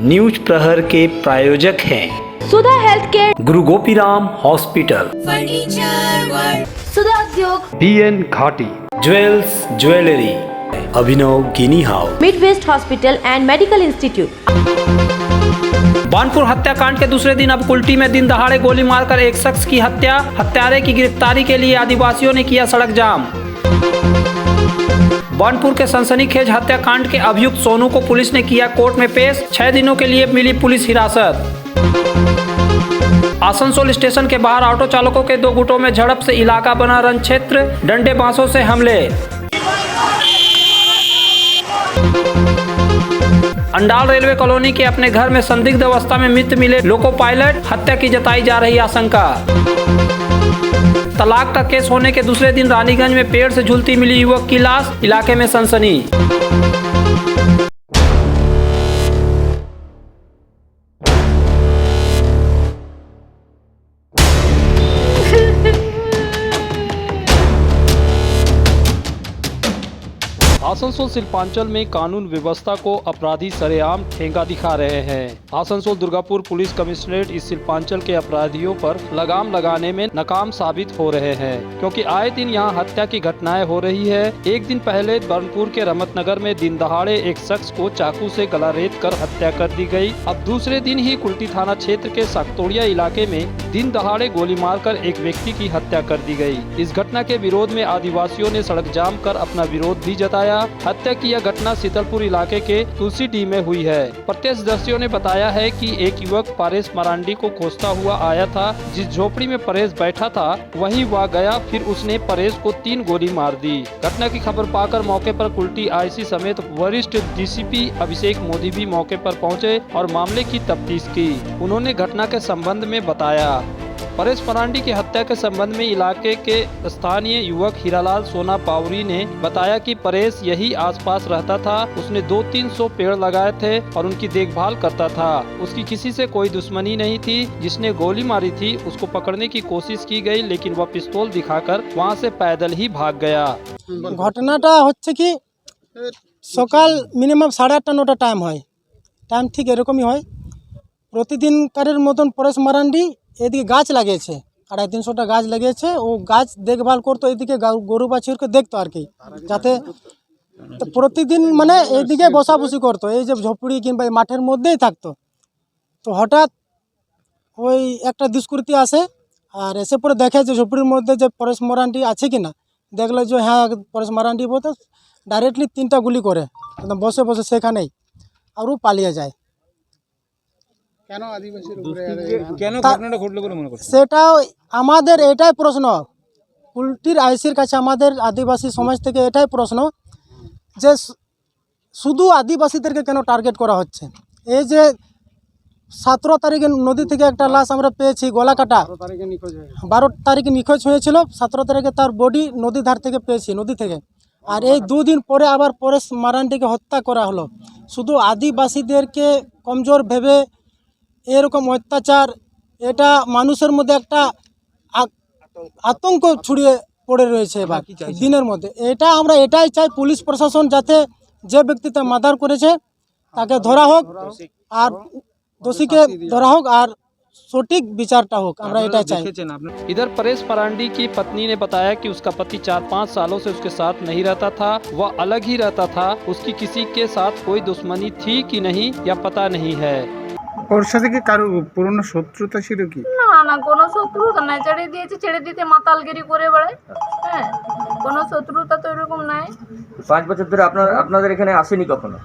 News प्रहर के प्रायोजक हैं सुधा health care, Guru Gopiram hospital, furniture world, Sudha Udyog, BN Ghati jewels jewellery, Abhinav Gini house, mid west hospital and medical institute. Banpur हत्याकांड के दूसरे दिन अब कुल्टी में दिन दहाड़े गोली मारकर एक शख्स की हत्या। हत्यारे की गिरफ्तारी के लिए आदिवासियों ने किया सड़क जाम। बानपुर के सनसनीखेज हत्याकांड के अभियुक्त सोनू को पुलिस ने किया कोर्ट में पेश। 6 दिनों के लिए मिली पुलिस हिरासत। आसनसोल स्टेशन के बाहर ऑटो चालकों के 2 गुटों में झड़प से इलाका बना रण क्षेत्र। डंडे बांसों से हमले। अंडाल रेलवे कॉलोनी के अपने घर में संदिग्ध अवस्था में मृत मिले लोको पायलट। हत्या की जताई जा रही आशंका। तलाक का केस होने के दूसरे दिन रानीगंज में पेड़ से झूलती मिली युवक की लाश। इलाके में सनसनी। आसनसोल शिल्पांचल में कानून व्यवस्था को अपराधी सरेआम ठेंगा दिखा रहे हैं। आसनसोल दुर्गापुर पुलिस कमिश्नरेट इस शिल्पांचल के अपराधियों पर लगाम लगाने में नाकाम साबित हो रहे हैं, क्योंकि आए दिन यहां हत्या की घटनाएं हो रही है। एक दिन पहले बानपुर के रमतनगर में दिन दहाड़े एक शख्स को चाकू से गला रेत कर हत्या कर दी गई। अब दूसरे दिन ही कुल्टी थाना क्षेत्र के साकतोड़िया इलाके में दिन दहाड़े गोली मारकर एक व्यक्ति की हत्या कर दी गई। इस घटना के विरोध में आदिवासियों ने सड़क जाम कर अपना विरोध भी जताया। हत्या की यह घटना शीतलपुर इलाके के तुलसी डी में हुई है। प्रत्यक्षदर्शियों ने बताया है कि एक युवक परेश मरांडी को खोजता हुआ आया था। जिस झोपड़ी में परेश बैठा था वहीं वह गया, फिर उसने परेश को 3 गोली मार दी। घटना की खबर पाकर मौके पर कुल्टी IC समेत वरिष्ठ DCP अभिषेक मोदी भी मौके पर पहुंचे और मामले की तफ्तीश की। उन्होंने घटना के संबंध में बताया। परेश मरांडी की हत्या के संबंध में इलाके के स्थानीय युवक हीरालाल सोना पावरी ने बताया कि परेश यही आसपास रहता था। उसने 200-300 पेड़ लगाए थे और उनकी देखभाल करता था। उसकी किसी से कोई दुश्मनी नहीं थी। जिसने गोली मारी थी उसको पकड़ने की कोशिश की गई, लेकिन वह पिस्तौल दिखाकर वहां से पैदल ही भाग गया। घटनाटा হচ্ছে কি সকাল মিনিমাম 8:30-9টা টাইম ঠিক এরকমই হয়। প্রতিদিনকারের মতন পরেশ মারান্ডি এদিকে গাছ লাগিয়েছে, 250-300টা গাছ লাগিয়েছে। ও গাছ দেখভাল করতো, এদিকে গরু বাছুরকে দেখতো আর কি, যাতে তো প্রতিদিন মানে এইদিকে বসাবসি করতো, এই যে ঝোপড়ি কিংবা এই মাঠের মধ্যেই থাকতো। তো হঠাৎ ওই একটা দুষ্কৃতী আসে আর এসে পরে দেখে যে ঝোপড়ির মধ্যে যে পরেশ মারান্ডি আছে কিনা। দেখলো যে হ্যাঁ পরেশ মারান্ডি বলতে ডাইরেক্টলি 3টা গুলি করে একদম বসে বসে সেখানেই, আর ও পালিয়ে যায়। সেটা আমাদের এটাই প্রশ্ন, কুলটির ICর কাছে আমাদের আদিবাসী সমাজ থেকে এটাই প্রশ্ন যে শুধু আদিবাসীদেরকে কেন টার্গেট করা হচ্ছে। এই যে 17 তারিখে নদী থেকে একটা লাশ আমরা পেয়েছি গলা কাটা, 12 তারিখে নিখোঁজ হয়েছিল, 17 তারিখে তার বডি নদী ধার থেকে পেয়েছি, নদী থেকে। আর এই 2 দিন পরে আবার পরেশ মারান্ডিকে হত্যা করা হলো। শুধু আদিবাসীদেরকে কমজোর ভেবে এরকম অত্যাচার, এটা মানুষের মধ্যে একটা আতঙ্ক ছড়িয়ে পড়ে রয়েছে এবার দিনের মধ্যে। এটা আমরা এটাই চাই, পুলিশ প্রশাসন যাতে যে ব্যক্তিতে মার্ডার করেছে তাকে ধরা হোক, আর দোষীকে ধরা হোক, আর सटीक विचारटा हो, हमरा एटा चाहिए। इधर परेश मरांडी की पत्नी ने बताया कि उसका पति 4-5 सालों से उसके साथ नहीं रहता था, वह अलग ही रहता था। उसकी किसी के साथ कोई दुश्मनी थी कि नहीं या पता नहीं है। ওর সাথে কি কারো পুরনো শত্রুতা ছিল কি? না না, কোনো শত্রুতা নাই, ছেড়ে দিয়েছে, ছেড়ে দিতে মাতালগিরি করে বেড়ায়। হ্যাঁ, কোনো শত্রুতা তো এরকম নাই। 5 বছর ধরে আপনাদের এখানে আসেনি কখনো?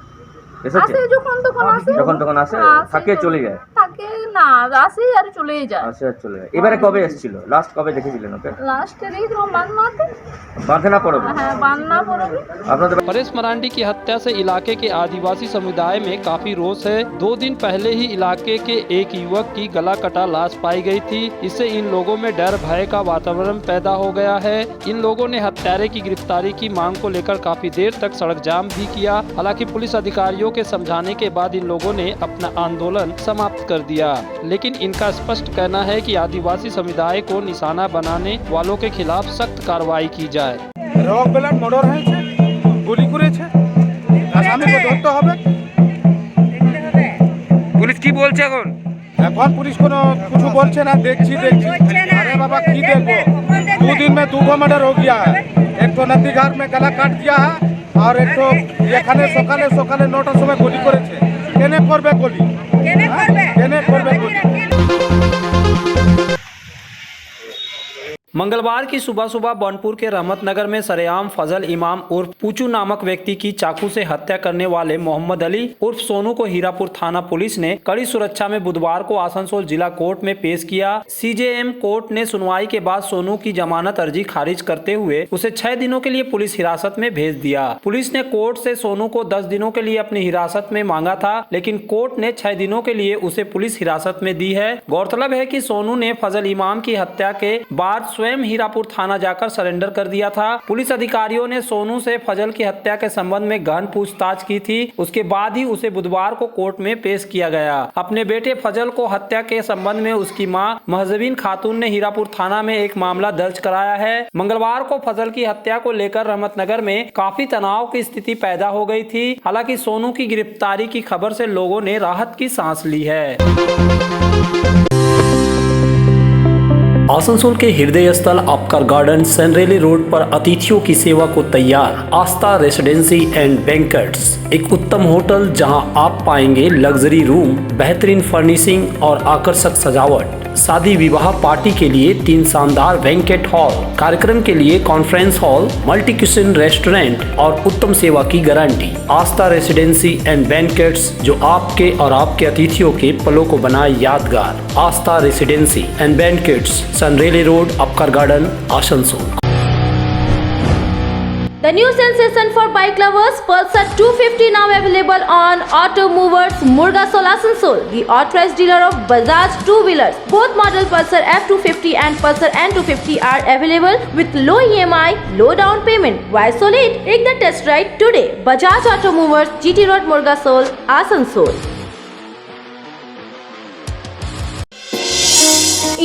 আসে যখন তখন আসে, যখন তখন আসে, থাকে চলে যায়। থাকে না, আসে আর চলেই যায়। আসে আর চলে যায়। এবারে কবে এসেছিল? লাস্ট কবে দেখেছিলেন ওকে? লাস্ট দেখলাম বান্নাতে। बांधना पड़ोगे? हाँ, बांधना पड़ोगे। परेश मरांडी की हत्या से इलाके के आदिवासी समुदाय में काफी रोष है। 2 दिन पहले ही इलाके के एक युवक की गला कटा लाश पाई गई थी। इससे इन लोगों में डर भय का वातावरण पैदा हो गया है। इन लोगों ने हत्यारे की गिरफ्तारी की मांग को लेकर काफी देर तक सड़क जाम भी किया। हालांकि पुलिस अधिकारियों के समझाने के बाद इन लोगों ने अपना आंदोलन समाप्त कर दिया, लेकिन इनका स्पष्ट कहना है कि आदिवासी समुदाय को निशाना बनाने वालों के खिलाफ सख्त कार्रवाई की जाए। রক বেলার মর্ডার হয়েছে, গুলি করেছে, আসামিকে ধরতে হবে। বলছে এখন? এখন পুলিশ কোনো কিছু বলছে না, দেখছি। अरे बाबा की देखो, 2 दिन में 2 मर्डर हो गया है। एक तो नदी घाट में गला काट दिया है और एक तो এখানে সকালে 9টার সময় গুলি করেছে। কেনে করবে গুলি? কেনে করবে গুলি? मंगलवार की सुबह सुबह बनपुर के रहमत नगर में सरेआम फजल इमाम उर्फ पूचू नामक व्यक्ति की चाकू से हत्या करने वाले मोहम्मद अली उर्फ सोनू को हीरापुर थाना पुलिस ने कड़ी सुरक्षा में बुधवार को आसनसोल जिला कोर्ट में पेश किया। सीजेएम कोर्ट ने सुनवाई के बाद सोनू की जमानत अर्जी खारिज करते हुए उसे 6 दिनों के लिए पुलिस हिरासत में भेज दिया। पुलिस ने कोर्ट से सोनू को 10 दिनों के लिए अपनी हिरासत में मांगा था, लेकिन कोर्ट ने 6 दिनों के लिए उसे पुलिस हिरासत में दी है। गौरतलब है कि सोनू ने फजल इमाम की हत्या के बाद स्वयं हीरापुर थाना जाकर सरेंडर कर दिया था। पुलिस अधिकारियों ने सोनू से फजल की हत्या के संबंध में गहन पूछताछ की थी। उसके बाद ही उसे बुधवार को कोर्ट में पेश किया गया। अपने बेटे फजल को हत्या के संबंध में उसकी मां महजबीन खातून ने हीरापुर थाना में एक मामला दर्ज कराया है। मंगलवार को फजल की हत्या को लेकर रहमतनगर में काफी तनाव की स्थिति पैदा हो गई थी। हालांकि सोनू की गिरफ्तारी की खबर से लोगों ने राहत की सांस ली है। आसनसोल के हृदय स्थल अपकर गार्डन सनरेली रोड पर अतिथियों की सेवा को तैयार आस्था रेसिडेंसी एंड बैंक्वेट्स, एक उत्तम होटल जहां आप पाएंगे लग्जरी रूम, बेहतरीन फर्निशिंग और आकर्षक सजावट। शादी विवाह पार्टी के लिए 3 शानदार बैंक्वेट हॉल, कार्यक्रम के लिए conference hall, multi kitchen restaurant और उत्तम सेवा की guarantee. Aastha residency and banquets, जो आपके और आपके अतिथियों के पलों को बनाए यादगार। Aastha residency and banquets, Senraleigh road, Upkar garden, Asansol. The new sensation for bike lovers, Pulsar 250 now available on Auto Movers, Murgasol, Asansol, the authorized dealer of Bajaj two-wheelers. Both model Pulsar F250 and Pulsar N250 are available with low EMI, low down payment. Why so late? Take the test ride today. Bajaj Auto Movers, GT Road, Murgasol, Asansol.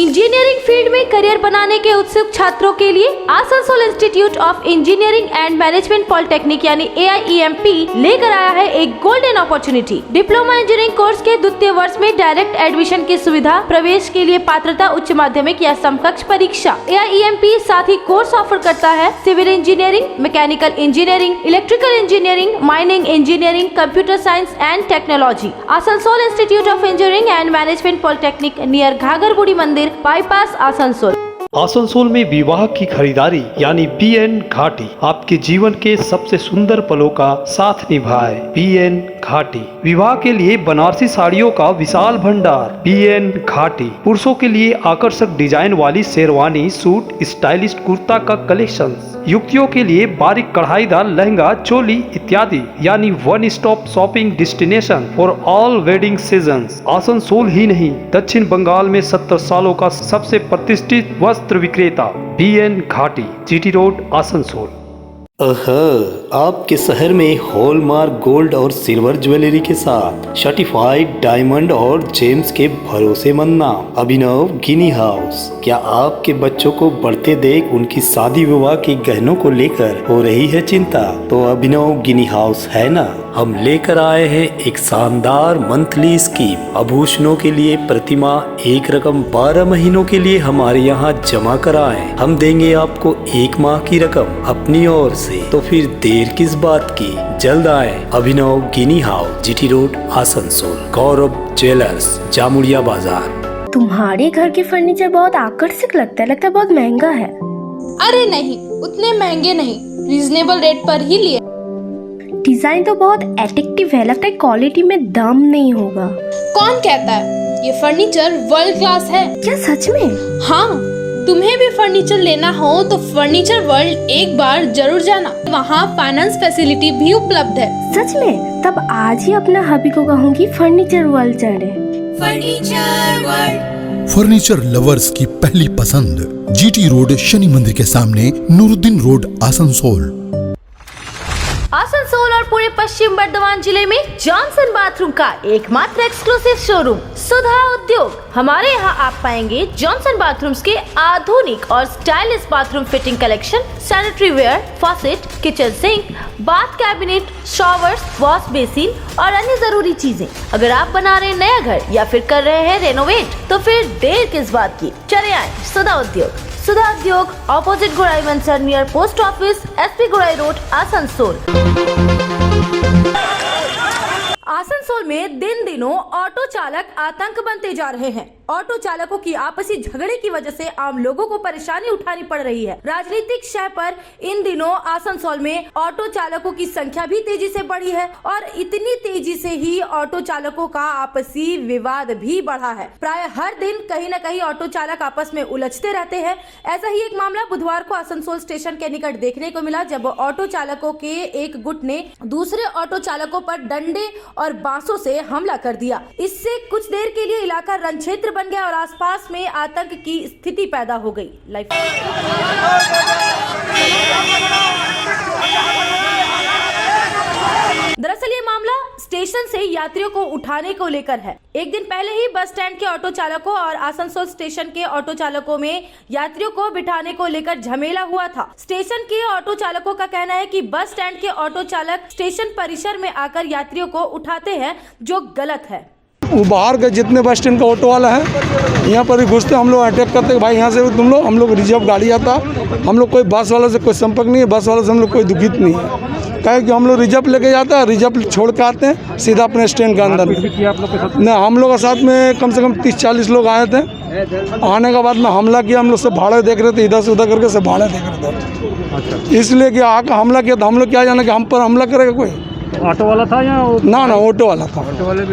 Engineering field में career बनाने के उत्सुक छात्रों के लिए Asansol institute of engineering and management polytechnic यानी AIEMP लेकर आया है एक golden opportunity. Diploma engineering course के द्वितीय वर्ष में डायरेक्ट एडमिशन की सुविधा, प्रवेश के लिए पात्रता उच्च माध्यमिक या समकक्ष परीक्षा। AIEMP साथ ही कोर्स ऑफर करता है civil engineering, mechanical engineering, electrical engineering, mining engineering, computer science and technology. Asansol institute of engineering and management polytechnic near Ghagharburi मंदिर, बाईपास, आसनसोल। आसनसोल में विवाह की खरीदारी यानी BN घाटी आपके जीवन के सबसे सुंदर पलों का साथ निभाए। BN घाटी विवाह के लिए बनारसी साड़ियों का विशाल भंडार। BN घाटी पुरुषों के लिए आकर्षक डिजाइन वाली शेरवानी, सूट, स्टाइलिश कुर्ता का कलेक्शन, युवतियों के लिए बारीक कढ़ाईदार लहंगा, चोली इत्यादि, यानी one stop shopping destination for all wedding seasons. Asansol ही नहीं, दक्षिण बंगाल में 70 सालों का सबसे प्रतिष्ठित वस्त्र विक्रेता BN घाटी, GT रोड, आसनसोल। आपके शहर में हॉलमार्क गोल्ड और सिल्वर ज्वेलरी के साथ सर्टिफाइड डायमंड और जेम्स के भरोसेमंद नाम अभिनव गिनी हाउस। क्या आपके बच्चों को बढ़ते देख उनकी शादी विवाह के गहनों को लेकर हो रही है चिंता? तो अभिनव गिनी हाउस है ना। हम लेकर आए हैं एक शानदार मंथली स्कीम। आभूषणों के लिए प्रतिमाह एक रकम 12 महीनों के लिए हमारे यहाँ जमा कराएं। हम देंगे आपको 1 माह की रकम अपनी ओर से। तो फिर देर किस बात की, जल्द आए। अभिनव Gini house, GT road, Asansol. गौरव ज्वेलर्स, जामुड़िया बाजार। तुम्हारे घर के फर्नीचर बहुत आकर्षक लगता है बहुत महंगा है। अरे नहीं, उतने महंगे नहीं, रीजनेबल रेट पर ही लिए। डिजाइन तो बहुत एट्रैक्टिव है, लगता है क्वालिटी में दम नहीं होगा। कौन कहता है? ये फर्नीचर वर्ल्ड क्लास है। क्या सच में? हाँ, तुम्हें भी फर्नीचर लेना हो तो फर्नीचर वर्ल्ड एक बार जरूर जाना, वहाँ फाइनेंस फैसिलिटी भी उपलब्ध है। सच में? तब आज ही अपना हबी को कहूँगी फर्नीचर वर्ल्ड चढ़े। फर्नीचर वर्ल्ड, फर्नीचर लवर्स की पहली पसंद, GT रोड, शनि मंदिर के सामने, नूरुद्दीन रोड, आसनसोल। आसनसोल और पूरे पश्चिम बर्धमान जिले में जॉनसन बाथरूम का एकमात्र एक्सक्लूसिव शोरूम सुधा उद्योग। हमारे यहाँ आप पाएंगे जॉनसन बाथरूम्स के आधुनिक और stylish bathroom fitting collection, sanitary ware, faucet, kitchen sink, bath cabinet, showers, wash basin और अन्य जरूरी चीजें। अगर आप बना रहे हैं नया घर या फिर कर रहे हैं रेनोवेट, तो फिर देर किस बात की, चले आए सुधा उद्योग। सुधा उद्योग ऑपोजिट गुराई मंसर नियर पोस्ट ऑफिस, एसपी गुराई रोड, आसनसोल। आसनसोल में दिन दिनों ऑटो चालक आतंक बनते जा रहे हैं। ऑटो चालकों की आपसी झगड़े की वजह से आम लोगों को परेशानी उठानी पड़ रही है। राजनीतिक शय पर इन दिनों आसनसोल में ऑटो चालकों की संख्या भी तेजी से बढ़ी है और इतनी तेजी से ही ऑटो चालकों का आपसी विवाद भी बढ़ा है। प्राय हर दिन कहीं न कहीं ऑटो चालक आपस में उलझते रहते हैं। ऐसा ही एक मामला बुधवार को आसनसोल स्टेशन के निकट देखने को मिला, जब ऑटो चालकों के एक गुट ने दूसरे ऑटो चालकों पर डंडे और बांसों से हमला कर दिया। इससे कुछ देर के लिए इलाका रणक्षेत्र बन गया और आसपास में आतंक की स्थिति पैदा हो गई। दरअसल ये मामला स्टेशन से यात्रियों को उठाने को लेकर है। एक दिन पहले ही बस स्टैंड के ऑटो चालकों और आसनसोल स्टेशन के ऑटो चालकों में यात्रियों को बिठाने को लेकर झमेला हुआ था। स्टेशन के ऑटो चालकों का कहना है कि बस स्टैंड के ऑटो चालक स्टेशन परिसर में आकर यात्रियों को उठाते हैं, जो गलत है। वो बाहर के जितने बस स्टैंड का ऑटो वाला है, यहाँ पर ही घुसते, हम लोग अटैक करते, भाई यहाँ से तुम लोग, हम लोग रिजर्व गाड़ी आता, हम लोग कोई बस वाला से कोई संपर्क नहीं है, बस वाले से हम लोग कोई दुखित नहीं है। कहे कि हम लोग रिजर्व लेके जाते हैं, रिजर्व छोड़ के आते हैं सीधा अपने स्टैंड के अंदर। नहीं, हम लोग के साथ में कम से कम 30-40 लोग आए थे। आने के बाद में हमला किया, हम लोग से भाड़े देख रहे थे, इधर से उधर करके सब भाड़े देख रहे थे। इसलिए कि आकर हमला किया, तो हम लोग क्या जाने कि हम पर हमला करेगा कोई। ऑटो वाला था या ना ऑटो वाला था।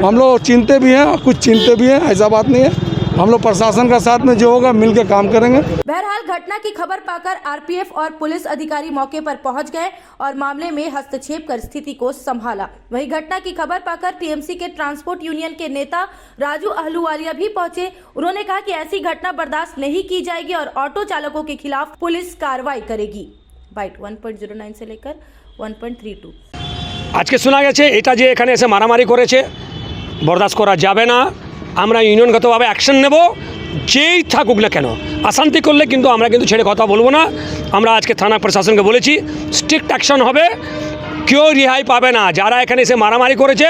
हम लोग चिंते भी हैं, कुछ चिंते भी हैं, ऐसा बात नहीं है। हम लोग प्रशासन का साथ में जो होगा मिलकर काम करेंगे। बहरहाल घटना की खबर पाकर आरपीएफ और पुलिस अधिकारी मौके पर पहुंच गए और मामले में हस्तक्षेप कर स्थिति को संभाला। वहीं घटना की खबर पाकर टीएमसी के ट्रांसपोर्ट यूनियन के नेता राजू अहलूवालिया भी पहुंचे। उन्होंने कहा कि ऐसी घटना बर्दाश्त नहीं की जाएगी और ऑटो चालकों के खिलाफ पुलिस कार्रवाई करेगी। बाइट 1.09 से लेकर 1.32। আজকে শোনা গেছে এটা যে এখানে এসে মারামারি করেছে, বরদাস্ত করা যাবে না। আমরা ইউনিয়নগতভাবে অ্যাকশন নেব, যেই থাকুক না কেন। অশান্তি করলে কিন্তু আমরা কিন্তু ছেড়ে কথা বলবো না। আমরা আজকে থানা প্রশাসনকে বলেছি স্ট্রিক্ট অ্যাকশন হবে, কেউ রেহাই পাবে না। যারা এখানে এসে মারামারি করেছে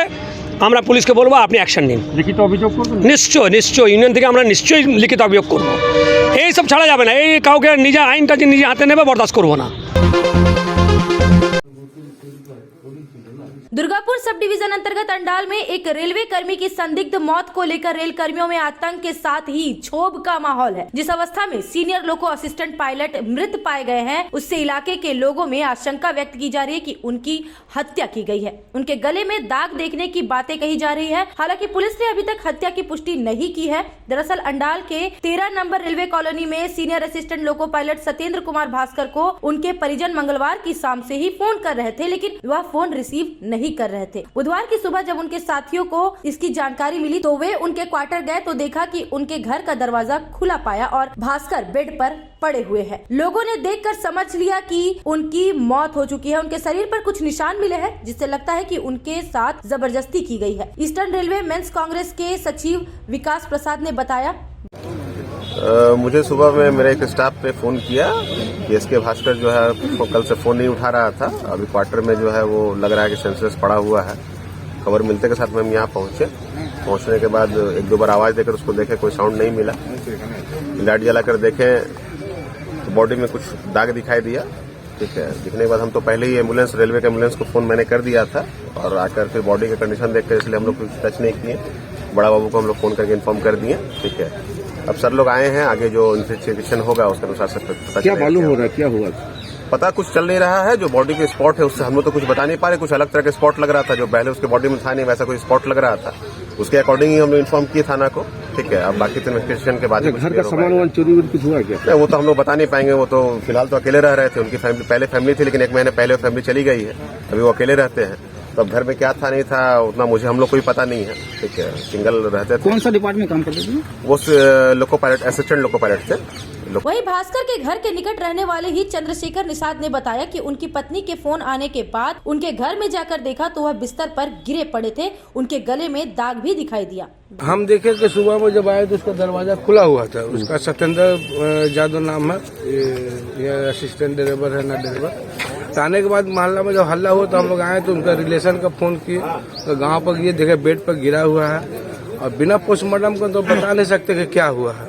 আমরা পুলিশকে বলবো আপনি অ্যাকশন নিন। লিখিত অভিযোগ করবেন? নিশ্চয় নিশ্চয়, ইউনিয়ন থেকে আমরা নিশ্চয়ই লিখিত অভিযোগ করব। এই সব ছাড়া যাবে না। এই কাউকে নিজে আইনটা যে নিজে হাতে নেবে বরদাস্ত করবো না। दुर्गापुर सब डिवीजन अंतर्गत अंडाल में एक रेलवे कर्मी की संदिग्ध मौत को लेकर रेल कर्मियों में आतंक के साथ ही क्षोभ का माहौल है। जिस अवस्था में सीनियर लोको असिस्टेंट पायलट मृत पाए गए हैं, उससे इलाके के लोगों में आशंका व्यक्त की जा रही है कि उनकी हत्या की गई है। उनके गले में दाग देखने की बातें कही जा रही है। हालांकि पुलिस ने अभी तक हत्या की पुष्टि नहीं की है। दरअसल अंडाल के 13 नंबर रेलवे कॉलोनी में senior assistant loco pilot Satyendra Kumar Bhaskar को उनके परिजन मंगलवार की शाम से ही फोन कर रहे थे, लेकिन वह फोन रिसीव नहीं कर रहे थे। बुधवार की सुबह जब उनके साथियों को इसकी जानकारी मिली तो वे उनके क्वार्टर गए तो देखा कि उनके घर का दरवाजा खुला पाया और भास्कर बेड पर पड़े हुए हैं। लोगों ने देखकर समझ लिया कि उनकी मौत हो चुकी है। उनके शरीर पर कुछ निशान मिले हैं, जिससे लगता है कि उनके साथ जबरदस्ती की गई है। ईस्टर्न रेलवे मेंस कांग्रेस के सचिव विकास प्रसाद ने बताया, मुझे सुबह में मेरे एक स्टाफ पे फ़ोन किया कि एसके भास्कर जो है वो कल से फ़ोन नहीं उठा रहा था, अभी क्वार्टर में जो है वो लग रहा है कि सेंसलेस पड़ा हुआ है। खबर मिलते के साथ में हम यहाँ पहुँचे। पहुँचने के बाद एक दो बार आवाज़ देकर उसको देखे, कोई साउंड नहीं मिला। लाइट जलाकर देखें तो बॉडी में कुछ दाग दिखाई दिया। ठीक है, दिखने के बाद हम तो पहले ही एम्बुलेंस, रेलवे के एम्बुलेंस को फ़ोन मैंने कर दिया था और आकर फिर बॉडी का कंडीशन देख कर, इसलिए हम लोग कुछ टच नहीं किए। बड़ा बाबू को हम लोग फ़ोन करके इन्फॉर्म कर दिए। ठीक है, अब सर लोग आए हैं, आगे जो इन्वेस्टिगेशन होगा उसके अनुसार सब पता क्या मालूम हो रहा है, क्या हुआ पता कुछ चल नहीं रहा है। जो बॉडी के स्पॉट है उससे हम लोग तो कुछ बता नहीं पा रहे, कुछ अलग तरह के स्पॉट लग रहा था, जो पहले उसके बॉडी में था नहीं वैसा कोई स्पॉट लग रहा था। उसके अकॉर्डिंग ही हम लोग इन्फॉर्म किए थाना को। ठीक है, अब बाकी तो इन्वेस्टिगेशन के बाद घर का सामान चोरी कुछ हुआ क्या, वो तो हम लोग बता नहीं पाएंगे। वो तो फिलहाल तो अकेले रह रहे थे, उनकी फैमिली पहले फैमिली थी, लेकिन 1 महीने पहले फैमिली चली गई है, अभी वो अकेले रहते हैं। तो अब घर में क्या था नहीं था उतना मुझे हम लोग को भी पता नहीं है। ठीक है, सिंगल रहते थे। कौन सा डिपार्टमेंट काम करते थे वो? Loco pilot, assistant loco pilot थे। वहीं भास्कर के घर के निकट रहने वाले ही चंद्रशेखर निषाद ने बताया कि उनकी पत्नी के फोन आने के बाद उनके घर में जाकर देखा तो वह बिस्तर पर गिरे पड़े थे। उनके गले में दाग भी दिखाई दिया। हम देखे कि सुबह में जब आए तो उसका दरवाजा खुला हुआ था। उसका सत्येंद्र जादव नाम है, ये असिस्टेंट ड्राइवर है ना ड्राइवर। आने के बाद मोहल्ला में जब हल्ला हुआ तो हम लोग आए तो उनका रिलेशन का फोन किए तो गांव पर गए, देखे बेड पर गिरा हुआ है और बिना पोस्टमार्टम को तो बता नहीं सकते कि क्या हुआ है।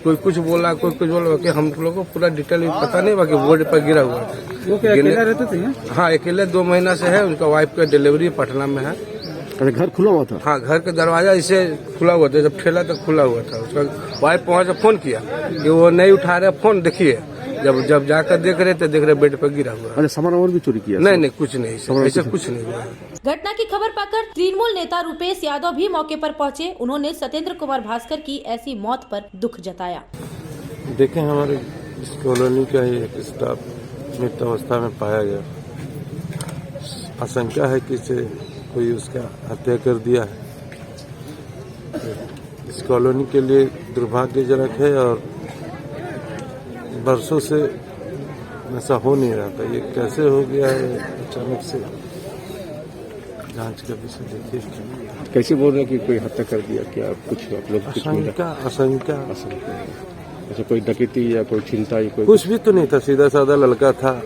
कोई कुछ बोला, कोई कुछ बोला कि हम लोग को पूरा डिटेल पता नहीं बाकी बोर्ड पर गिरा हुआ था। वो क्या अकेला रहते थे? हाँ, अकेले 2 महीना से है। उनका वाइफ का डिलीवरी पटना में है। घर खुला हुआ था? हाँ, घर का दरवाजा इसे खुला हुआ था, जब ठेला तक खुला हुआ था। उसका वाइफ पहुंच फोन किया कि वो नहीं उठा रहे फोन, देखिए जब जाकर देख रहे थे, देख रहे बेड पर गिरा हुआ। अरे सामान और भी चोरी किया? नहीं, कुछ नहीं, ऐसा कुछ नहीं हुआ। घटना की खबर पाकर तृणमूल नेता रूपेश यादव भी मौके पर पहुंचे। उन्होंने सत्येंद्र कुमार भास्कर की ऐसी मौत पर दुख जताया। देखें, हमारे इस कॉलोनी का ही एक स्टाफ मृत अवस्था में पाया गया। आशंका है कि इसे कोई उसका हत्या कर दिया है। इस कॉलोनी के लिए दुर्भाग्यजनक है और बरसों से ऐसा हो नहीं रहा था। ये कैसे हो गया है अचानक से, जांच का विषय देखिए। कैसे बोल रहे कि कोई हत्या कर दिया? क्या कुछ आप लोग? आशंका। अच्छा, कोई डकैती या कोई छिनता या कोई? कुछ भी तो नहीं था, सीधा साधा लड़का था।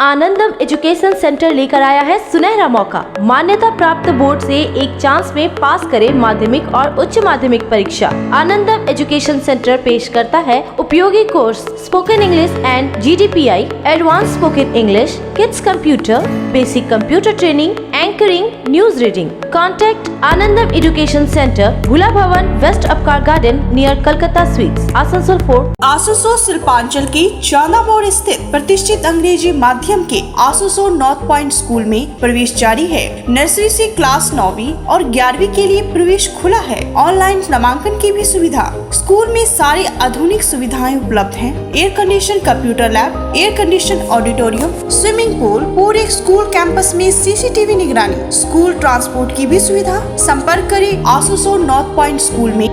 आनंदम एजुकेशन सेंटर लेकर आया है सुनहरा मौका। मान्यता प्राप्त बोर्ड से एक चांस में पास करें माध्यमिक और उच्च माध्यमिक परीक्षा। आनंदम एजुकेशन सेंटर पेश करता है उपयोगी course spoken English and GDPI, advance spoken English, kids computer, basic computer training, anchoring, news reading. Contact Anandam education centre, Bhula Bhawan, west Upkar garden, near Calcutta sweets, Asansol 4। Asansol Shilpanchal के चांदा मोड़ स्थित प्रतिष्ठित अंग्रेजी माध्यम के आसनसोल नॉर्थ पॉइंट स्कूल में प्रवेश जारी है। नर्सरी से क्लास 9वीं और 11वीं के लिए प्रवेश खुला है। ऑनलाइन नामांकन की भी सुविधा। स्कूल में सारी आधुनिक सुविधाएं उपलब्ध हैं। Air condition computer lab, air condition auditorium, swimming pool, पूरे स्कूल कैंपस में CCTV निगरानी, स्कूल ट्रांसपोर्ट की भी सुविधा। संपर्क करें आसनसोल नॉर्थ पॉइंट स्कूल में।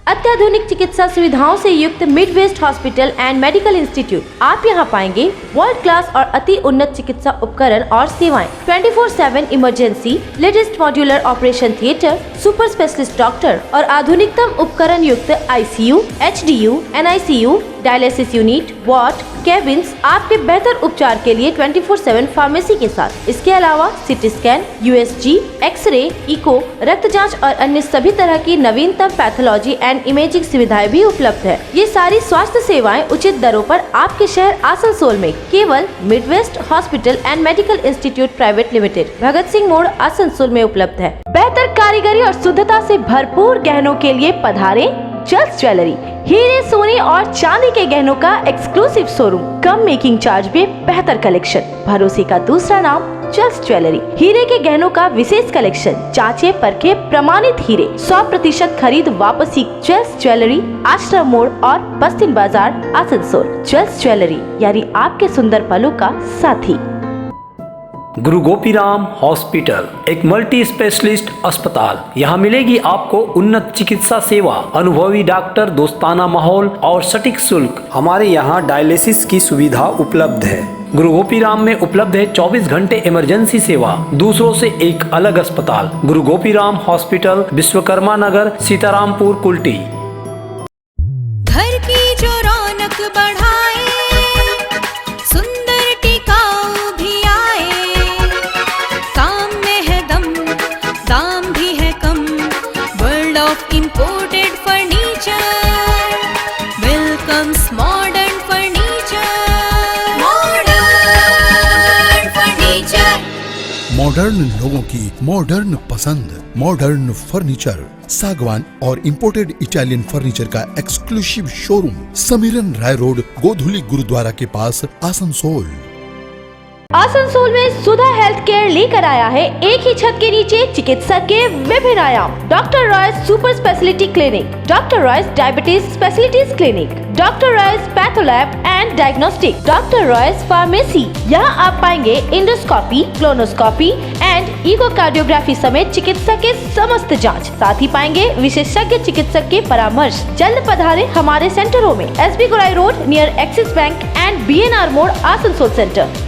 अत्याधुनिक चिकित्सा सुविधाओं से युक्त Midwest hospital and medical institute. आप यहां पाएंगे वर्ल्ड क्लास और अति उन्नत चिकित्सा उपकरण और सेवाएं, 24/7 emergency, latest modular operation theatre, super specialist doctor और आधुनिकतम उपकरण युक्त ICU, HDU, NICU, dialysis unit, ward, cabins. आपके बेहतर उपचार के लिए 24/7 फार्मेसी के साथ। इसके अलावा CT scan, USG, x ray, echo, रक्त जांच और अन्य सभी तरह की नवीनतम पैथोलॉजी एंड इमेजिंग सुविधाएं भी उपलब्ध है। ये सारी स्वास्थ्य सेवाएं उचित दरों पर आपके शहर आसनसोल में केवल midwest hospital and medical institute private limited, Bhagat Singh मोड़, आसनसोल में उपलब्ध है। बेहतर कारीगरी और शुद्धता से भरपूर गहनों के लिए पधारें जल्स ज्वेलरी। हीरे, सोने और चांदी के गहनों का एक्सक्लूसिव शोरूम, कम मेकिंग चार्ज में बेहतर कलेक्शन। भरोसे का दूसरा नाम जल्स ज्वेलरी। हीरे के गहनों का विशेष कलेक्शन, जांचे परखे प्रमाणित हीरे, 100% खरीद वापसी। जल्स ज्वेलरी, आश्रम मोड़ और बस्तिन बाजार, आसनसोल। जल्स ज्वेलरी यानी आपके सुंदर पलों का साथी। गुरु गोपीराम हॉस्पिटल एक मल्टी स्पेशलिस्ट अस्पताल। यहाँ मिलेगी आपको उन्नत चिकित्सा सेवा, अनुभवी डॉक्टर, दोस्ताना माहौल और सटीक शुल्क। हमारे यहाँ डायलिसिस की सुविधा उपलब्ध है। गुरु गोपीराम में उपलब्ध है 24 घंटे इमरजेंसी सेवा, दूसरों से एक अलग अस्पताल। गुरु गोपीराम हॉस्पिटल, विश्वकर्मा नगर, सीतारामपुर, कुल्टी। घर की जो रौनक बढ़ाए, सुंदर टिकाऊ भी आए, काम में है दम, दाम भी है कम। World of imported furniture welcomes modern furniture. Modern furniture, modern लोगों की मॉडर्न पसंद। मॉडर्न फर्नीचर, सागवान और इंपोर्टेड इटालियन फर्नीचर का exclusive showroom, Samiran Rai road, Godhuli गुरुद्वारा के पास, आसनसोल। आसनसोल में सुधा हेल्थ केयर लेकर आया है एक ही छत के नीचे चिकित्सा के विभिन्न आयाम। Doctor Royce super speciality clinic, doctor Royce diabetes specialities clinic, doctor Royce patholab and diagnostic, doctor Royce pharmacy. यहाँ आप पाएंगे इंडोस्कोपी, क्लोनोस्कोपी एंड इकोकार्डियोग्राफी समेत चिकित्सा के समस्त जांच। साथ ही पाएंगे विशेषज्ञ चिकित्सक के परामर्श। जल्द पधारे हमारे सेंटरों में SB गोलाई road near axis bank and BNR मोड़ आसनसोल सेंटर।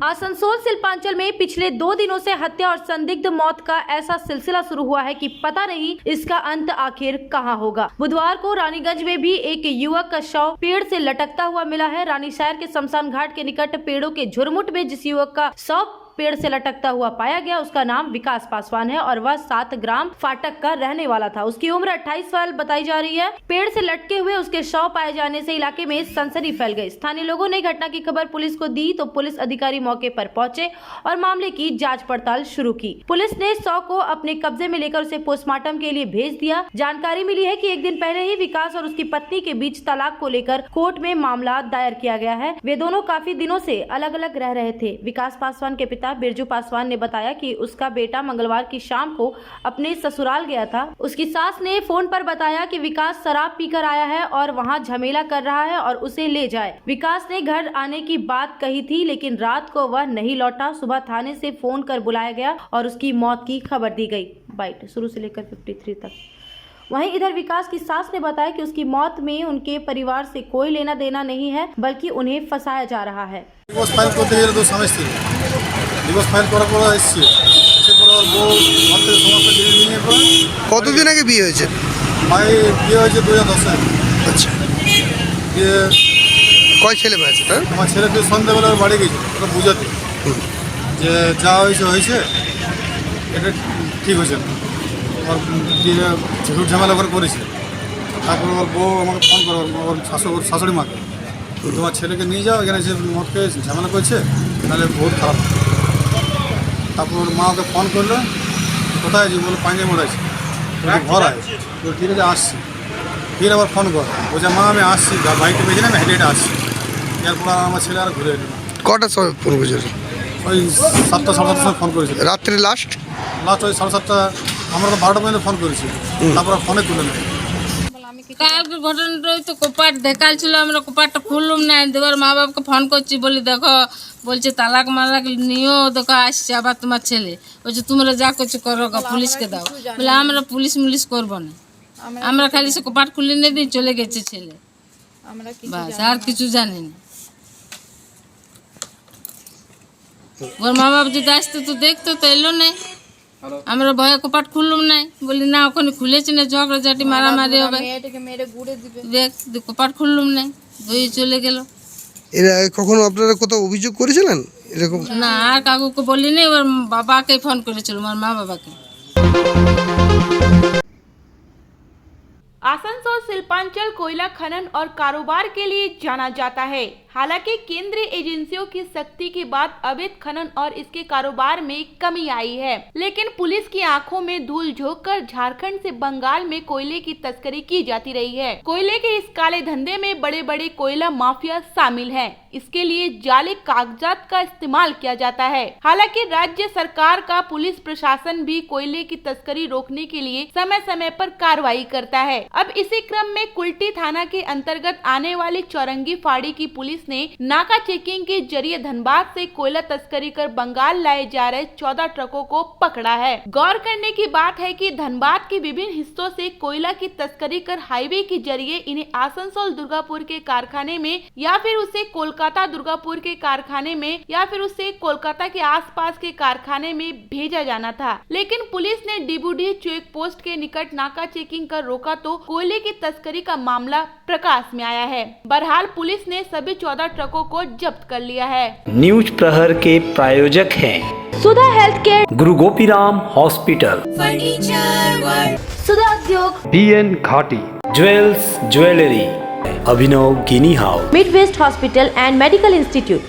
आसनसोल शिल्पांचल में पिछले 2 दिनों से हत्या और संदिग्ध मौत का ऐसा सिलसिला शुरू हुआ है कि पता नहीं इसका अंत आखिर कहां होगा। बुधवार को रानीगंज में भी एक युवक का शव पेड़ से लटकता हुआ मिला है। रानीशहर के शमशान घाट के निकट पेड़ों के झुरमुट में जिस युवक का शव पेड़ से लटकता हुआ पाया गया, उसका नाम विकास पासवान है और वह 7 ग्राम फाटक का रहने वाला था। उसकी उम्र 28 साल बताई जा रही है। पेड़ से लटके हुए उसके शव पाए जाने से इलाके में सनसनी फैल गई। स्थानीय लोगों ने घटना की खबर पुलिस को दी तो पुलिस अधिकारी मौके पर पहुंचे और मामले की जांच पड़ताल शुरू की। पुलिस ने शव को अपने कब्जे में लेकर उसे पोस्टमार्टम के लिए भेज दिया। जानकारी मिली है कि एक दिन पहले ही विकास और उसकी पत्नी के बीच तलाक को लेकर कोर्ट में मामला दायर किया गया है। वे दोनों काफी दिनों से अलग अलग रह रहे थे। विकास पासवान के पिता बिरजू पासवान ने बताया कि उसका बेटा मंगलवार की शाम को अपने ससुराल गया था। उसकी सास ने फोन पर बताया कि विकास शराब पीकर आया है और वहां झमेला कर रहा है और उसे ले जाए। विकास ने घर आने की बात कही थी लेकिन रात को वह नहीं लौटा। सुबह थाने से फोन कर बुलाया गया और उसकी मौत की खबर दी गई। बाइट शुरू से लेकर 53 तक। वहीं इधर विकास की सास ने बताया कि उसकी मौत में उनके परिवार से कोई लेना देना नहीं है बल्कि उन्हें फंसाया जा रहा है। কতদিন আগে বিয়ে হয়েছে? বিয়ে হয়েছে 2010-এ। আচ্ছা, কয় ছেলে মেয়ে আছে তার? আমার ছেলেকে সন্ধ্যাবেলা বাড়ি গেছে ওটা বুঝাতে যে যা হয়েছে হয়েছে, এটা ঠিক হয়েছে না। ওর ঝুট ঝামেলা করে করেছে। তারপর ওর বউ আমাকে ফোন করে ওর শাশুড়ি মাকে, তোমার ছেলেকে নিয়ে যাও, এখানে যে মদকে ঝামেলা করছে তাহলে বহুত খারাপ। তারপর ওর মা ওকে ফোন করলো, কোথায় আছি? বলে পাঞ্জে মোড় আছে, ঘর আছে। ঠিক আছে আসছি। ফির আবার ফোন কর, বলছে মা আমি আসছি, বাইকটা পেয়েছি না আমি হেঁটে হেঁটে আসছি। এরপর আমার ছেলে আর ঘুরে এলো। কটার সময় ফোন করেছিল? ওই 7টা 7:30 সময় ফোন করেছিল। রাত্রে লাস্ট ওই 7:30 আমরা তো 12টা পর্যন্ত ফোন করেছি, তারপর ফোনে তুলে নেই। কালকে ঘটনাটা ওই তো কোপাট দেখাল ছিল, আমরা কোপাটটা খুললাম না। দেবার মা বাবাকে ফোন করছি, বলি দেখো বলছে তালাক মালাক নিয়েও দেখো আসছে আবার তোমার ছেলে। বলছে তোমরা যা করছো করো, পুলিশকে দাও। বলে আমরা পুলিশ করবো না, আমরা খালি সে কোপাট খুলে নিয়ে দিয়ে চলে গেছে ছেলে, বাস আর কিছু জানি না। ওর মা বাবা যদি আসতো তো দেখতো, তো এলো নাই। আমরা ভয়ে কপাট খুললাম নাই, বলি না ওখানে খুলেছি না, ঝগড়াঝাটি মারামারি হবে, দেখ কপাট খুললাম নাই, ধুয়ে চলে গেল। এরা কখনো আপনারা কোথাও অভিযোগ করেছিলেন এরকম? না, আর কাকুকে বলিনি, ওর বাবাকে ফোন করেছিল, আমার মা বাবাকে। आसनसोल शिल्पांचल कोयला खनन और कारोबार के लिए जाना जाता है। हालांकि केंद्रीय एजेंसियों की सख्ती के बाद अवैध खनन और इसके कारोबार में कमी आई है, लेकिन पुलिस की आंखों में धूल झोंककर झारखंड से बंगाल में कोयले की तस्करी की जाती रही है। कोयले के इस काले धंधे में बड़े बड़े कोयला माफिया शामिल हैं। इसके लिए जाली कागजात का इस्तेमाल किया जाता है। हालांकि राज्य सरकार का पुलिस प्रशासन भी कोयले की तस्करी रोकने के लिए समय समय पर कार्रवाई करता है। अब इसी क्रम में कुल्टी थाना के अंतर्गत आने वाली चौरंगी फाड़ी की पुलिस ने नाका चेकिंग के जरिए धनबाद से कोयला तस्करी कर बंगाल लाए जा रहे 14 ट्रकों को पकड़ा है। गौर करने की बात है कि धनबाद के विभिन्न हिस्सों से कोयला की तस्करी कर हाईवे के जरिए इन्हें आसनसोल दुर्गापुर के कारखाने में या फिर उसे कोलकाता दुर्गापुर के कारखाने में या फिर उसे कोलकाता के आसपास के कारखाने में भेजा जाना था, लेकिन पुलिस ने डिबूडी चेक पोस्ट के निकट नाका चेकिंग कर रोका तो कोयले की तस्करी का मामला प्रकाश में आया है। बहरहाल पुलिस ने सभी 14 ट्रकों को जब्त कर लिया है। न्यूज प्रहर के प्रायोजक हैं सुधा health care, Guru Gopiram hospital, Sudha Udyog, BN Ghati, jewels jewellery, Abhinav Gini house, mid west hospital and medical institute,